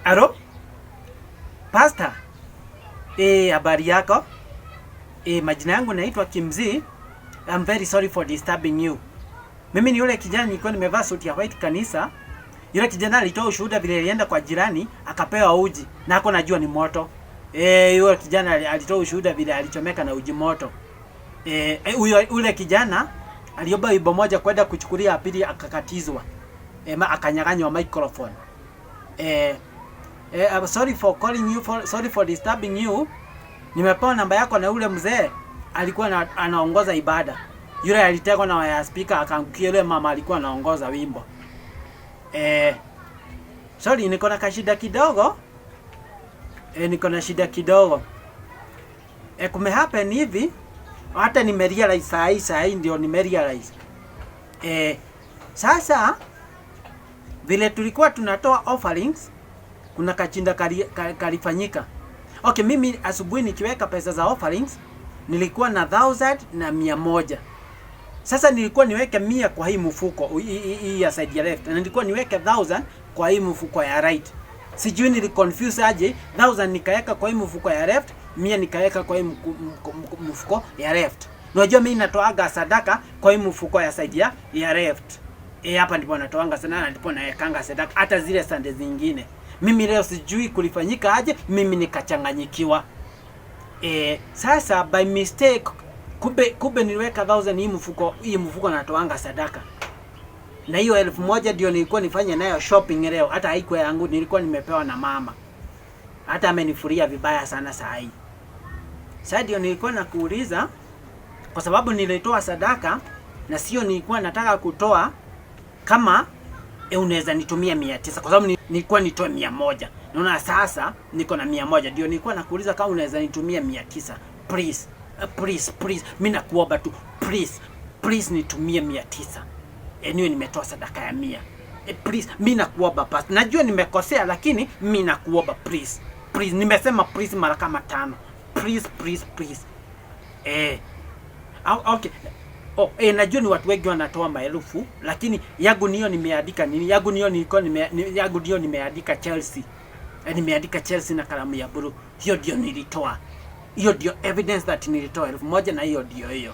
Alo? Pastor? Habari yako? Majina yangu naitwa Kimzi. I'm very sorry for disturbing you. Mimi ni yule kijana nilikuwa nimevaa suti ya white kanisa. Yule kijana alitoa ushuhuda vile alienda kwa jirani akapewa uji na hapo najua ni moto. Yule kijana alitoa ushuhuda vile alichomeka na uji moto. Yule kijana aliomba wimbo moja kwenda kuchukulia pili akakatizwa. Akanyang'anywa microphone. I'm sorry for calling you, sorry for disturbing you. Nimepewa namba yako na ule mzee alikuwa anaongoza ibada. Yule alitekwa na waya speaker akaangukia yule mama alikuwa anaongoza wimbo. Sorry niko na kashida kidogo. Niko na shida kidogo. Kume happen hivi hata nimerealize saa hii ndio nimerealize. Sasa vile tulikuwa tunatoa offerings kuna kachinda kalifanyika. Okay, mimi asubuhi nikiweka pesa za offerings nilikuwa na 1000 na 100. Sasa nilikuwa niweke 100 kwa hii mfuko hii ya side ya left na nilikuwa niweke 1000 kwa hii mfuko ya right. Sijui niliconfuse aje, 1000 nikaweka kwa hii mfuko ya left, 100 nikaweka kwa hii mfuko ya left. Unajua mimi natoaga sadaka kwa hii mfuko ya side ya left. Hapa ndipo natoanga sana na ndipo nawekanga sadaka hata zile sande zingine. Mimi leo sijui kulifanyika aje, mimi nikachanganyikiwa. Sasa by mistake kumbe niliweka 1000 hii mfuko natoanga sadaka. Na hiyo 1000 ndio nilikuwa nifanye nayo shopping leo, hata haikuwa yangu, nilikuwa nimepewa na mama. Hata amenifuria vibaya sana saa hii. Sasa ndio nilikuwa nakuuliza kwa sababu nilitoa sadaka na sio nilikuwa nataka kutoa kama unaweza nitumia 900 kwa sababu nilikuwa nitoe 100. Naona sasa niko na 100 ndio nilikuwa nakuuliza kama unaweza nitumia 900. Please. Mimi nakuomba tu please nitumie 900. Niwe nimetoa sadaka ya 100. Please mimi nakuomba pastor. Najua nimekosea lakini mimi nakuomba please. Nimesema please mara kama 5. Please. Okay. Najua ni watu wengi wanatoa maelfu lakini yangu niyo nimeandika nini? Yangu niyo nimeandika Chelsea. Nimeandika Chelsea na kalamu ya blue. Hiyo ndio nilitoa. Hiyo ndio evidence that nilitoa 1000 na hiyo ndio.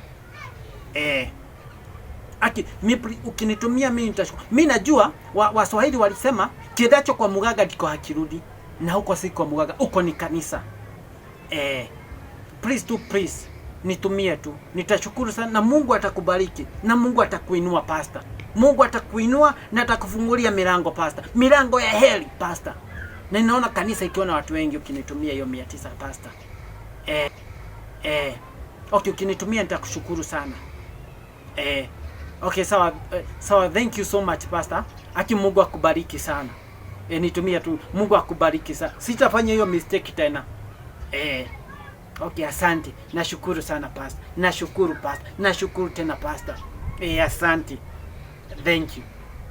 Ukinitumia mimi nitashukuru. Mimi najua Waswahili walisema kidacho kwa muganga ndiko hakirudi. Na huko si kwa muganga, huko ni kanisa. Please. Nitumie tu. Nitashukuru sana na Mungu atakubariki. Na Mungu atakuinua pastor. Mungu atakuinua na atakufungulia milango pastor. Milango ya heri pastor. Na ninaona kanisa ikiwa na watu wengi ukinitumia hiyo 900 pastor. Okay, ukinitumia nitakushukuru sana. Okay, sawa. Thank you so much pastor. Mungu akubariki sana. Nitumia tu. Mungu akubariki sana. Sitafanya hiyo mistake tena. Okay, asante. Nashukuru sana pastor. Nashukuru tena pastor. Asante. Thank you.